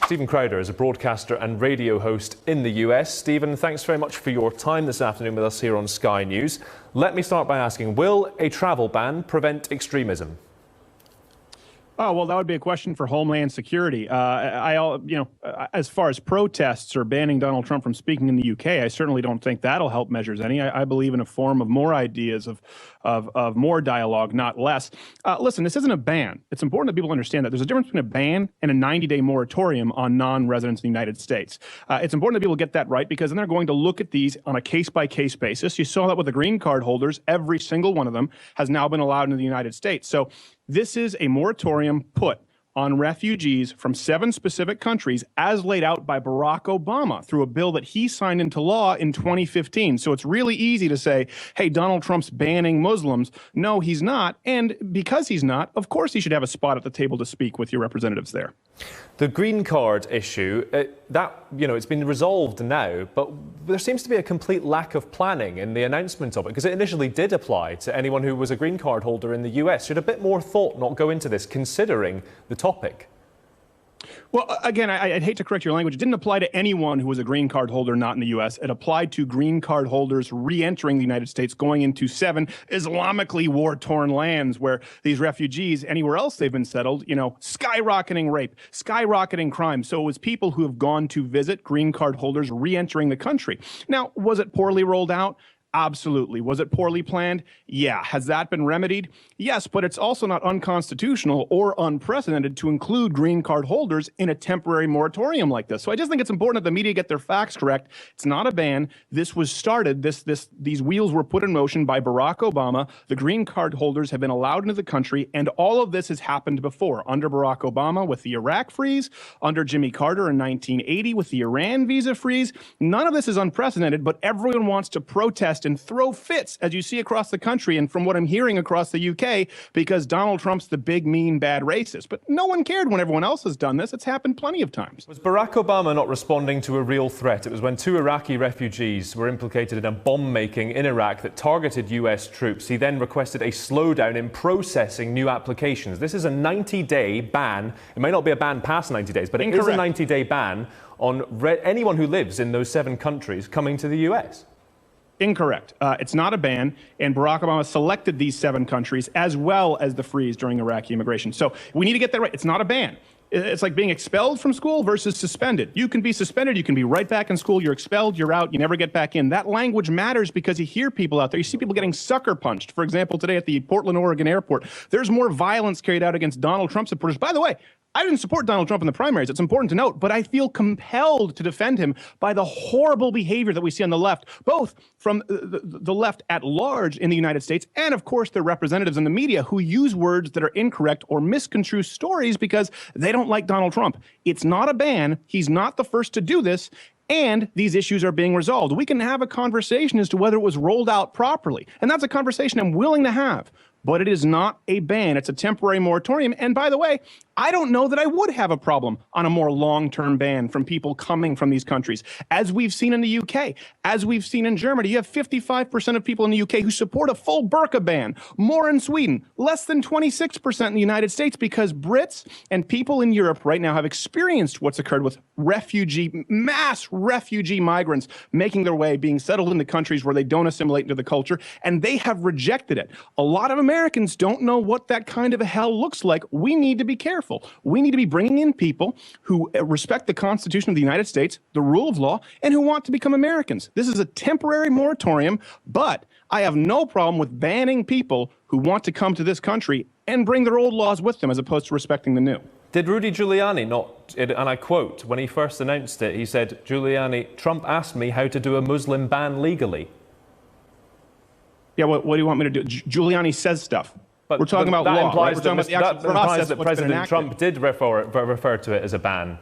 Stephen Crowder is a broadcaster and radio host in the US. Stephen, thanks very much for your time this afternoon with us here on Sky News. Let me start by asking, will a travel ban prevent extremism? Oh, well, that would be a question for Homeland Security. As far as protests or banning Donald Trump from speaking in the UK, I certainly don't think that'll help measures any. I believe in a form of more ideas, of more dialogue, not less. Listen, this isn't a ban. It's important that people understand that there's a difference between a ban and a 90-day moratorium on non-residents in the United States. It's important that people get that right, because then they're going to look at these on a case-by-case basis. You saw that with the green card holders. Every single one of them has now been allowed into the United States. So this is a moratorium put on refugees from 7 specific countries as laid out by Barack Obama through a bill that he signed into law in 2015. So it's really easy to say, hey, Donald Trump's banning Muslims. No, he's not. And because he's not, of course he should have a spot at the table to speak with your representatives there. The green card issue, it's been resolved now, but there seems to be a complete lack of planning in the announcement of it, because it initially did apply to anyone who was a green card holder in the US. Should a bit more thought not go into this, considering the topic? Well, again, I'd hate to correct your language. It didn't apply to anyone who was a green card holder not in the U.S. It applied to green card holders re-entering the United States, going into 7 Islamically war-torn lands where these refugees, anywhere else they've been settled, skyrocketing rape, skyrocketing crime. So it was people who have gone to visit green card holders re-entering the country. Now, was it poorly rolled out? Absolutely. Was it poorly planned? Yeah. Has that been remedied? Yes, but it's also not unconstitutional or unprecedented to include green card holders in a temporary moratorium like this. So I just think it's important that the media get their facts correct. It's not a ban. This was started. These wheels were put in motion by Barack Obama. The green card holders have been allowed into the country, and all of this has happened before. Under Barack Obama with the Iraq freeze, under Jimmy Carter in 1980 with the Iran visa freeze. None of this is unprecedented, but everyone wants to protest and throw fits, as you see across the country and from what I'm hearing across the UK, because Donald Trump's the big, mean, bad racist. But no one cared when everyone else has done this. It's happened plenty of times. Was Barack Obama not responding to a real threat? It was when 2 Iraqi refugees were implicated in a bomb-making in Iraq that targeted US troops. He then requested a slowdown in processing new applications. This is a 90-day ban. It may not be a ban past 90 days, but it is a 90-day ban on anyone who lives in those 7 countries coming to the US. Incorrect. It's not a ban, and Barack Obama selected these 7 countries as well as the freeze during Iraqi immigration. So we need to get that right. It's not a ban. It's like being expelled from school versus suspended. You can be suspended, you can be right back in school, you're expelled, you're out, you never get back in. That language matters because you hear people out there. You see people getting sucker punched. For example, today at the Portland, Oregon airport, there's more violence carried out against Donald Trump supporters. By the way, I didn't support Donald Trump in the primaries. It's important to note, but I feel compelled to defend him by the horrible behavior that we see on the left, both from the left at large in the United States and, of course, their representatives in the media who use words that are incorrect or misconstrue stories because they don't like Donald Trump. It's not a ban. He's not the first to do this. And these issues are being resolved. We can have a conversation as to whether it was rolled out properly. And that's a conversation I'm willing to have. But it is not a ban. It's a temporary moratorium. And by the way, I don't know that I would have a problem on a more long-term ban from people coming from these countries. As we've seen in the UK, as we've seen in Germany, you have 55% of people in the UK who support a full burqa ban. More in Sweden, less than 26% in the United States, because Brits and people in Europe right now have experienced what's occurred with mass refugee migrants making their way, being settled in the countries where they don't assimilate into the culture, and they have rejected it. A lot of Americans don't know what that kind of a hell looks like. We need to be careful. We need to be bringing in people who respect the Constitution of the United States, the rule of law, and who want to become Americans. This is a temporary moratorium, but I have no problem with banning people who want to come to this country and bring their old laws with them as opposed to respecting the new. Did Rudy Giuliani not, and I quote, when he first announced it, he said, Giuliani, Trump asked me how to do a Muslim ban legally. Yeah, what do you want me to do? Giuliani says stuff. But we're talking about law. Implies right? that President Trump did refer to it as a ban.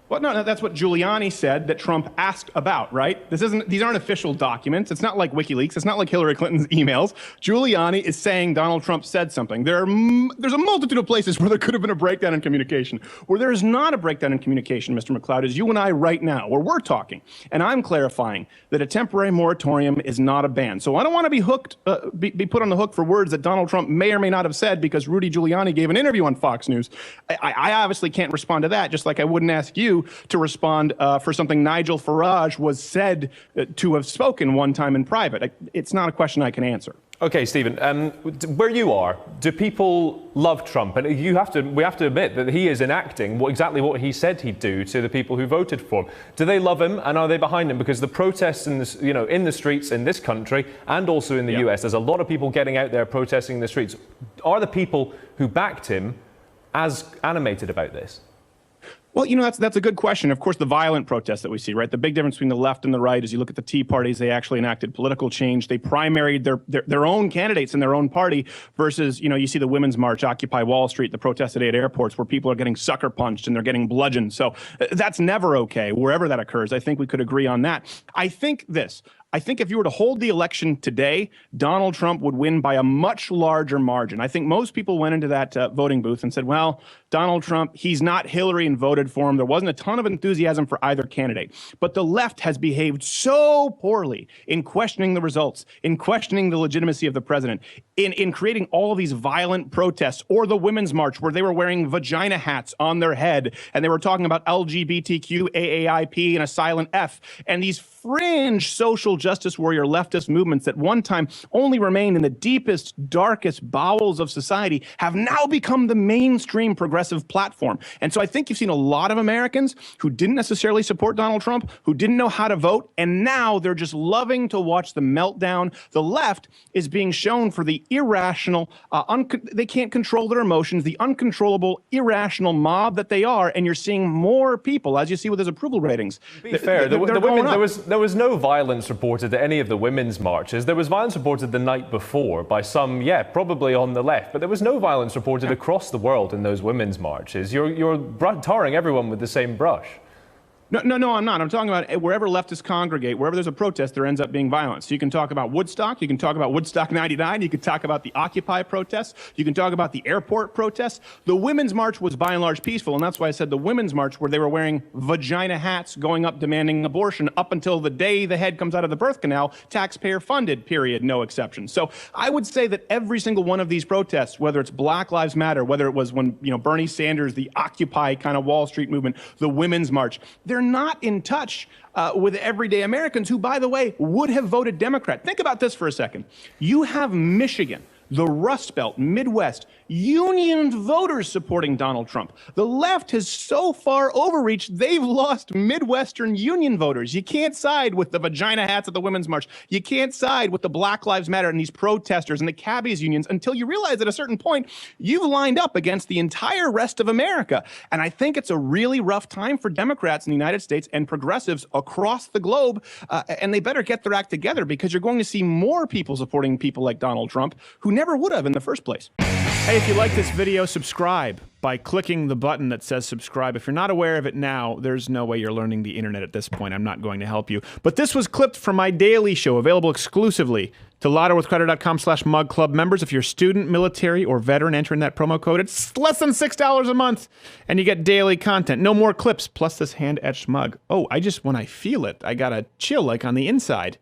Well, no, that's what Giuliani said that Trump asked about, right? These aren't official documents. It's not like WikiLeaks. It's not like Hillary Clinton's emails. Giuliani is saying Donald Trump said something. There's a multitude of places where there could have been a breakdown in communication. Where there is not a breakdown in communication, Mr. McLeod, is you and I right now, where we're talking. And I'm clarifying that a temporary moratorium is not a ban. So I don't want to be put on the hook for words that Donald Trump may or may not have said because Rudy Giuliani gave an interview on Fox News. I obviously can't respond to that, just like I wouldn't ask you to respond for something Nigel Farage was said to have spoken one time in private. It's not a question I can answer. Okay, Stephen, where you are, do people love Trump? And we have to admit that he is enacting exactly what he said he'd do to the people who voted for him. Do they love him, and are they behind him? Because the protests in the streets in this country and also in the US, there's a lot of people getting out there protesting in the streets. Are the people who backed him as animated about this? Well, that's a good question. Of course, the violent protests that we see, right? The big difference between the left and the right is you look at the Tea Parties, they actually enacted political change. They primaried their own candidates in their own party versus, you see the Women's March, Occupy Wall Street, the protests at airports where people are getting sucker punched and they're getting bludgeoned. So that's never okay, wherever that occurs. I think we could agree on that. I think if you were to hold the election today, Donald Trump would win by a much larger margin. I think most people went into that voting booth and said, well, Donald Trump, he's not Hillary, and voted for him. There wasn't a ton of enthusiasm for either candidate. But the left has behaved so poorly in questioning the results, in questioning the legitimacy of the president, in creating all of these violent protests, or the Women's March where they were wearing vagina hats on their head and they were talking about LGBTQ, AAIP, and a silent F, and these fringe social justice warrior leftist movements that one time only remained in the deepest, darkest bowels of society have now become the mainstream progressive platform. And so I think you've seen a lot of Americans who didn't necessarily support Donald Trump, who didn't know how to vote, and now they're just loving to watch the meltdown. The left is being shown for the irrational, they can't control their emotions, the uncontrollable, irrational mob that they are, and you're seeing more people, as you see with his approval ratings. To be fair, there was no violence reported at any of the women's marches. There was violence reported the night before by some, probably on the left, but there was no violence reported across the world in those women's marches. You're tarring everyone with the same brush. No, I'm not. I'm talking about wherever leftists congregate, wherever there's a protest, there ends up being violence. So you can talk about Woodstock, you can talk about Woodstock 99, you can talk about the Occupy protests, you can talk about the airport protests. The Women's March was by and large peaceful, and that's why I said the Women's March, where they were wearing vagina hats, going up demanding abortion up until the day the head comes out of the birth canal, taxpayer funded, period, no exceptions. So I would say that every single one of these protests, whether it's Black Lives Matter, whether it was when Bernie Sanders, the Occupy kind of Wall Street movement, the Women's March, they're not in touch with everyday Americans who, by the way, would have voted Democrat. Think about this for a second. You have Michigan, the Rust Belt, Midwest, union voters supporting Donald Trump. The left has so far overreached, they've lost Midwestern union voters. You can't side with the vagina hats at the Women's March. You can't side with the Black Lives Matter and these protesters and the cabbies unions until you realize at a certain point, you've lined up against the entire rest of America. And I think it's a really rough time for Democrats in the United States and progressives across the globe. And they better get their act together, because you're going to see more people supporting people like Donald Trump who never would have in the first place. Hey, if you like this video, subscribe by clicking the button that says subscribe. If you're not aware of it now, there's no way you're learning the internet at this point. I'm not going to help you. But this was clipped from my daily show, available exclusively to LottoWithCredit.com/MugClub members. If you're student, military, or veteran, enter in that promo code. It's less than $6 a month, and you get daily content. No more clips, plus this hand-etched mug. Oh, when I feel it, I got a chill like on the inside.